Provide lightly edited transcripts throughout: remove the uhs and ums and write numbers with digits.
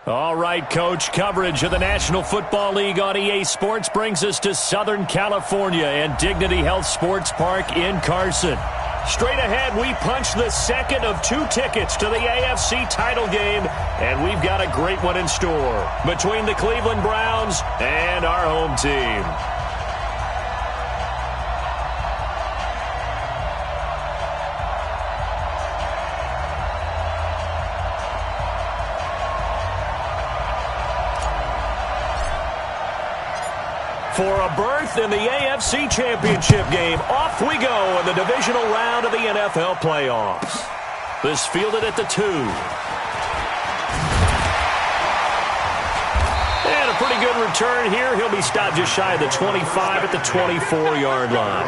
All right, Coach, coverage of the National Football League on EA Sports brings us to Southern California and Dignity Health Sports Park in Carson. Straight ahead, we punch the second of 2 tickets to the AFC title game, and we've got a great one in store between the Cleveland Browns and our home team. For a berth in the AFC Championship game, off we go in the divisional round of the NFL playoffs. This fielded at the 2. And a pretty good return here. He'll be stopped just shy of the 25 at the 24-yard line.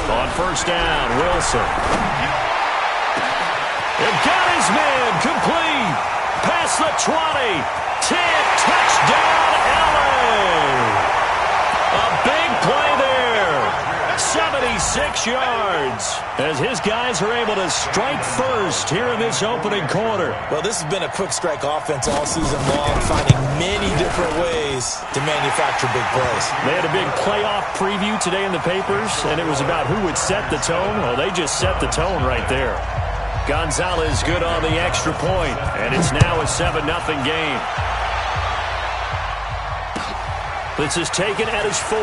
On first down, Wilson. And got his man complete. Past the 20. 10, touchdown, LA. A big play there. 76 yards. As his guys are able to strike first here in this opening quarter. Well, this has been a quick strike offense all season long, finding many different ways to manufacture big plays. They had a big playoff preview today in the papers, and it was about who would set the tone. Well, they just set the tone right there. Gonzalez good on the extra point, and it's now a 7-0 game. This is taken at his 4.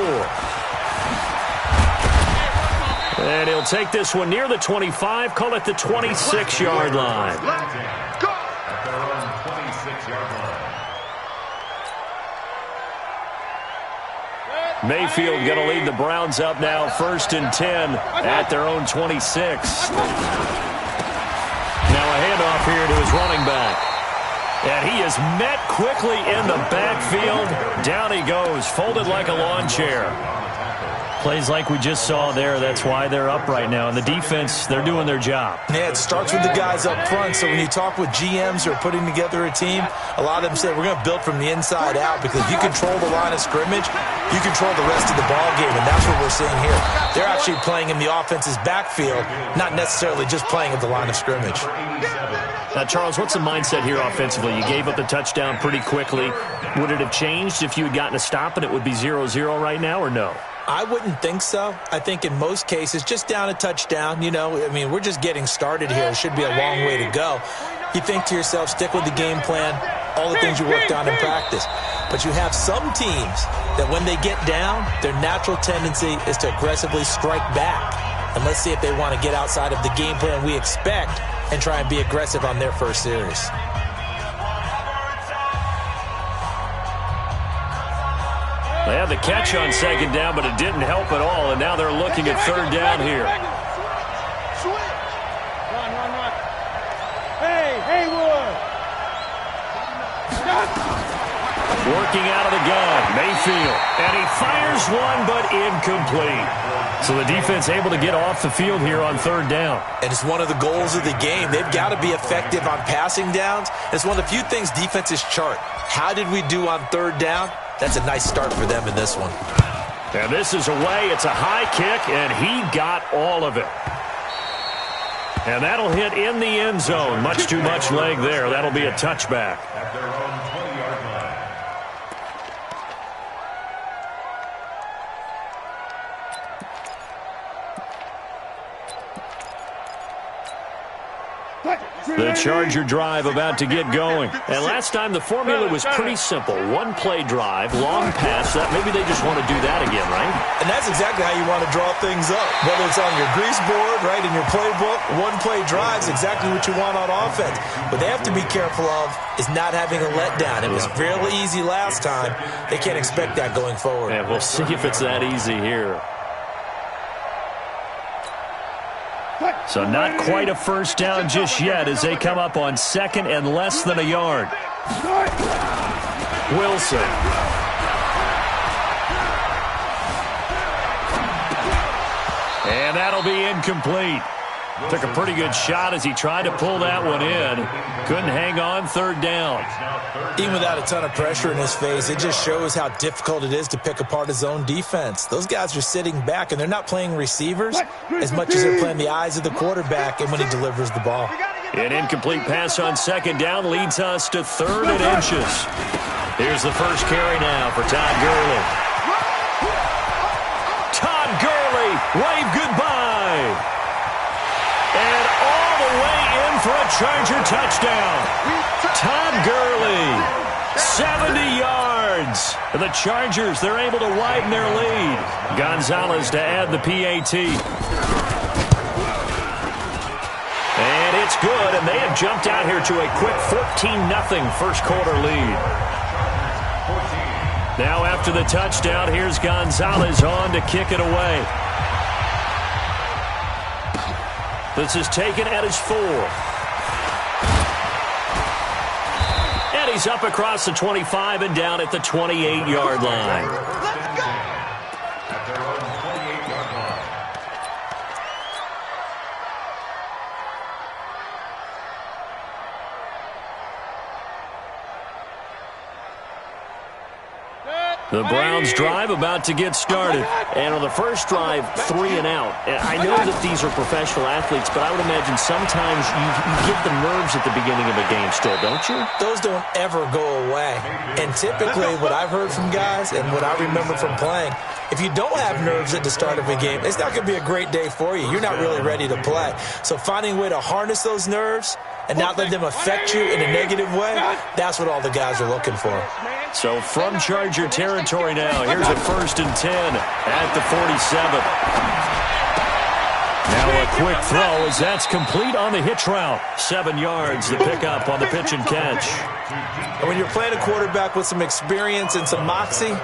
And he'll take this one near the 25, call it the 26-yard line. Mayfield going to lead the Browns up now, 1st and 10 at their own 26. Now a handoff here to his running back. And he is met quickly in the backfield. Down he goes, folded like a lawn chair. Plays like we just saw there. That's why they're up right now. And the defense, they're doing their job. Yeah, it starts with the guys up front. So when you talk with GMs who are putting together a team, a lot of them say we're going to build from the inside out, because if you control the line of scrimmage, you control the rest of the ball game, and that's what we're seeing here. They're actually playing in the offense's backfield, not necessarily just playing at the line of scrimmage. Now, Charles, what's the mindset here offensively? You gave up the touchdown pretty quickly. Would it have changed if you had gotten a stop and it would be 0-0 right now, or no? I wouldn't think so. I think in most cases, just down a touchdown, we're just getting started here. It should be a long way to go. You think to yourself, stick with the game plan, all the things you worked on in practice. But you have some teams that when they get down, their natural tendency is to aggressively strike back. And let's see if they want to get outside of the game plan we expect and try and be aggressive on their first series. They had the catch on 2nd down, but it didn't help at all, and now they're looking at 3rd down here. Run. Hey, Haywood! Working out of the gun, Mayfield, and he fires one, but incomplete. So the defense able to get off the field here on 3rd down. And it's one of the goals of the game. They've got to be effective on passing downs. It's one of the few things defenses chart. How did we do on 3rd down? That's a nice start for them in this one. And this is away. It's a high kick, and he got all of it. And that'll hit in the end zone. Much too much leg there. That'll be a touchback. At their own 20-yard line. The Charger drive about to get going. And last time the formula was pretty simple. 1-play drive, long pass. Maybe they just want to do that again, right? And that's exactly how you want to draw things up. Whether it's on your grease board, right, in your playbook, 1-play drive is exactly what you want on offense. What they have to be careful of is not having a letdown. It was fairly easy last time. They can't expect that going forward. Yeah, we'll see if it's that easy here. So not quite a first down just yet as they come up on second and less than a yard. Wilson. And that'll be incomplete. Took a pretty good shot as he tried to pull that one in. Couldn't hang on, third down. Even without a ton of pressure in his face, it just shows how difficult it is to pick apart his own defense. Those guys are sitting back, and they're not playing receivers as much as they're playing the eyes of the quarterback and when he delivers the ball. An incomplete pass on second down leads us to third and inches. Here's the first carry now for Todd Gurley. Todd Gurley, wave goodbye. And all the way in for a Charger touchdown. Todd Gurley, 70 yards. And the Chargers, they're able to widen their lead. Gonzalez to add the PAT. And it's good, and they have jumped out here to a quick 14-0 first quarter lead. Now after the touchdown, here's Gonzalez on to kick it away. This is taken at his 4. And he's up across the 25 and down at the 28-yard line. At their own 28-yard line. The Browns drive about to get started. And on the first drive, 3 and out. I know that these are professional athletes, but I would imagine sometimes you get the nerves at the beginning of a game still, don't you? Those don't ever go away. And typically what I've heard from guys and what I remember from playing, if you don't have nerves at the start of a game, it's not going to be a great day for you. You're not really ready to play. So finding a way to harness those nerves and not let them affect you in a negative way, that's what all the guys are looking for. So from Charger territory now, here's a 1st and 10 at the 47. Now a quick throw as that's complete on the hitch route. 7 yards, the pickup on the pitch and catch. And when you're playing a quarterback with some experience and some moxie,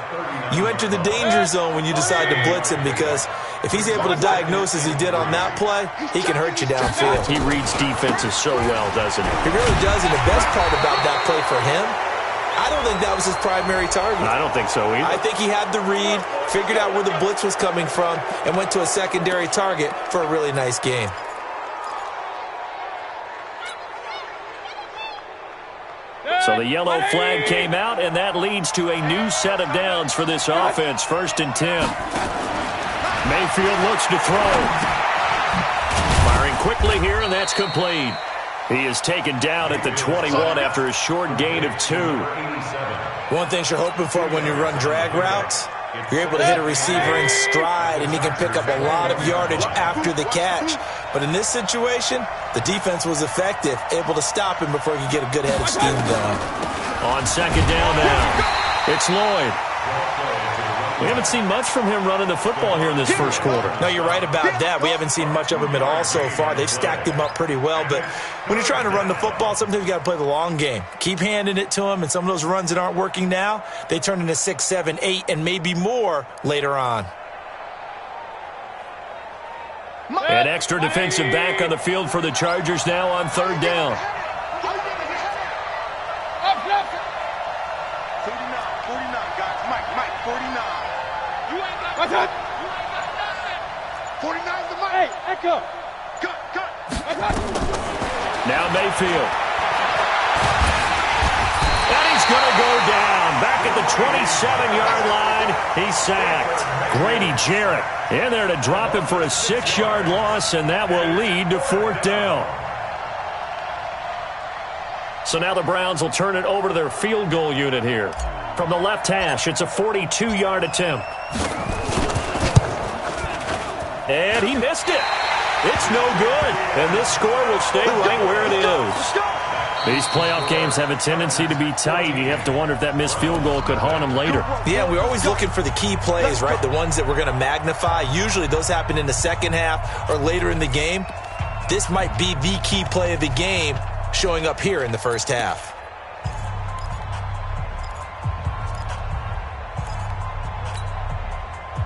you enter the danger zone when you decide to blitz him, because if he's able to diagnose as he did on that play, he can hurt you downfield. He reads defenses so well, doesn't he? He really does, and the best part about that play for him, I don't think that was his primary target. I don't think so either. I think he had the read, figured out where the blitz was coming from, and went to a secondary target for a really nice gain. So the yellow flag came out, and that leads to a new set of downs for this offense. 1st and 10. Mayfield looks to throw. Firing quickly here, and that's complete. He is taken down at the 21 after a short gain of 2. One thing you're hoping for when you run drag routes, you're able to hit a receiver in stride, and he can pick up a lot of yardage after the catch. But in this situation, the defense was effective, able to stop him before he could get a good head of steam going. On second down now, it's Lloyd. We haven't seen much from him running the football here in this first quarter. No, you're right about that. We haven't seen much of him at all so far. They've stacked him up pretty well, but when you're trying to run the football, sometimes you got to play the long game. Keep handing it to him, and some of those runs that aren't working now, they turn into 6, 7, 8, and maybe more later on. An extra defensive back on the field for the Chargers now on third down. 49, guys. Mike, 49. 49's the mic. Hey, echo. Cut. Now Mayfield. And he's going to go down. Back at the 27-yard line. He's sacked. Grady Jarrett in there to drop him for a 6-yard loss, and that will lead to 4th down. So now the Browns will turn it over to their field goal unit here. From the left hash, it's a 42-yard attempt. And he missed it. It's no good. And this score will stay right where it is. These playoff games have a tendency to be tight. You have to wonder if that missed field goal could haunt them later. Yeah, we're always looking for the key plays, right? The ones that we're going to magnify. Usually those happen in the second half or later in the game. This might be the key play of the game showing up here in the first half.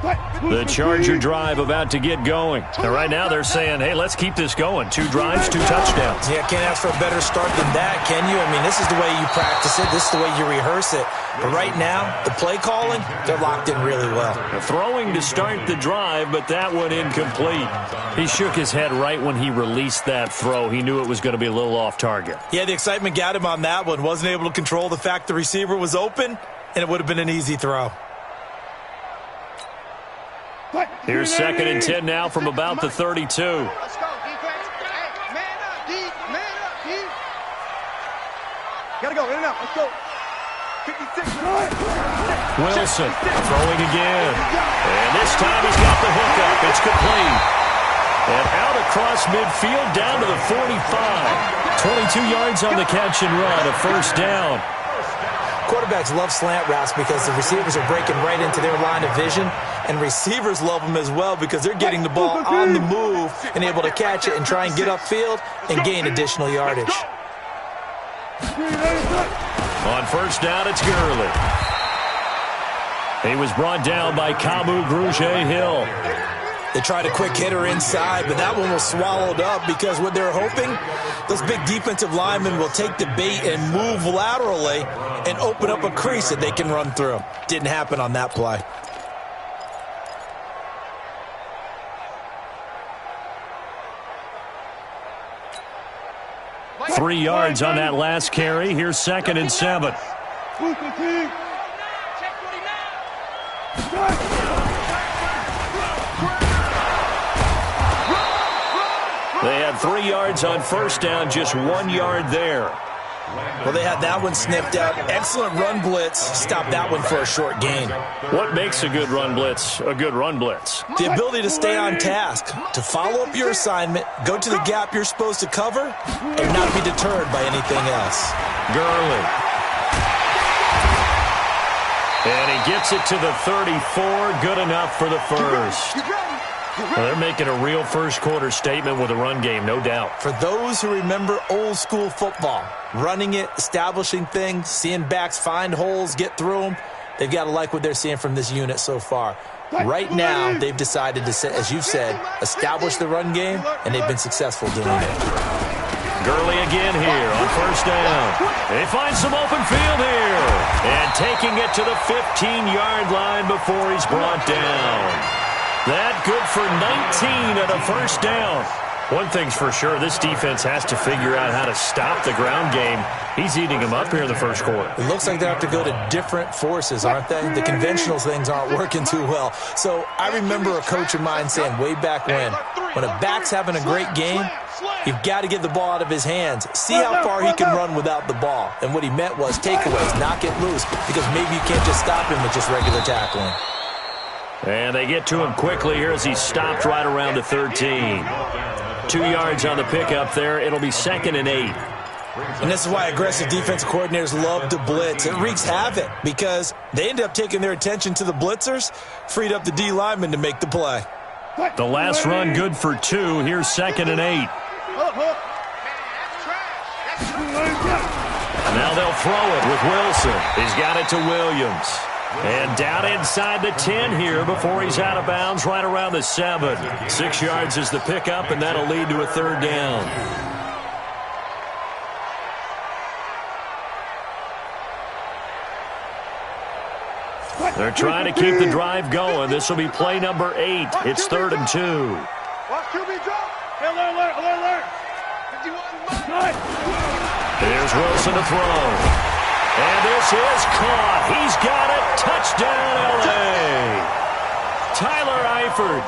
What? The Charger drive about to get going. And right now they're saying, hey, let's keep this going. 2 drives, 2 touchdowns. Yeah, can't ask for a better start than that, can you? I mean, this is the way you practice it. This is the way you rehearse it. But right now, the play calling, they're locked in really well. Throwing to start the drive, but that one incomplete. He shook his head right when he released that throw. He knew it was going to be a little off target. Yeah, the excitement got him on that one. Wasn't able to control the fact the receiver was open, and it would have been an easy throw. Here's 2nd and 10 now from about the 32. Let's go, defense. Hey, man up, D. Man up, D. Gotta go, in and out. Let's go. 56. Wilson throwing again. And this time he's got the hook up. It's complete. And out across midfield down to the 45. 22 yards on the catch and run, a first down. Quarterbacks love slant routes because the receivers are breaking right into their line of vision, and receivers love them as well because they're getting the ball on the move and able to catch it and try and get upfield and gain additional yardage. On first down, it's Gurley. He was brought down by Kamu Grugier-Hill. They tried a quick hitter inside, but that one was swallowed up because what they're hoping, those big defensive linemen will take the bait and move laterally and open up a crease that they can run through. Didn't happen on that play. Three yards on that last carry. Here's 2nd and 7. They had 3 yards on first down, just 1 yard there. Well, they had that one sniffed out. Excellent run blitz. Stopped that one for a short gain. What makes a good run blitz a good run blitz? The ability to stay on task, to follow up your assignment, go to the gap you're supposed to cover, and not be deterred by anything else. Gurley. And he gets it to the 34. Good enough for the first. Well, they're making a real first-quarter statement with a run game, no doubt. For those who remember old-school football, running it, establishing things, seeing backs find holes, get through them, they've got to like what they're seeing from this unit so far. Right now, they've decided to, as you've said, establish the run game, and they've been successful doing it. Gurley again here on first down. They find some open field here. And taking it to the 15-yard line before he's brought down. That good for 19 at a first down. One thing's for sure, this defense has to figure out how to stop the ground game. He's eating them up here in the first quarter. It looks like they have to go to different forces, aren't they? The conventional things aren't working too well. So I remember a coach of mine saying way back when a back's having a great game, you've got to get the ball out of his hands. See how far he can run without the ball. And what he meant was takeaways, knock it loose, because maybe you can't just stop him with just regular tackling. And they get to him quickly here as he stopped right around the 13. 2 yards on the pickup there. It'll be 2nd and 8. And this is why aggressive defensive coordinators love to blitz. It wreaks havoc because they end up taking their attention to the blitzers, freed up the D lineman to make the play. The last run good for 2. Here's 2nd and 8. Now they'll throw it with Wilson. He's got it to Williams. And down inside the 10 here before he's out of bounds right around the 7. 6 yards is the pickup, and that'll lead to a third down. They're trying to keep the drive going. This will be play number 8. It's 3rd and 2. Watch QB drop. Alert. 51. Here's Wilson to throw. And this is caught. He's got it. Touchdown, L.A. Tyler Eifert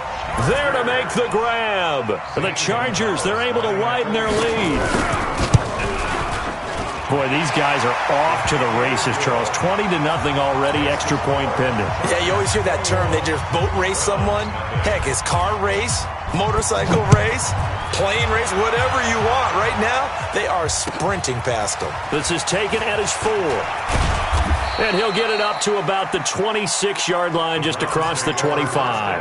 there to make the grab. For the Chargers, they're able to widen their lead. Boy, these guys are off to the races, Charles. 20-0 already, extra point pending. Yeah, you always hear that term. They just boat race someone. Heck, it's car race, motorcycle race, plane race, whatever you want. Right now, they are sprinting past them. This is taken at his 4. And he'll get it up to about the 26-yard line just across the 25.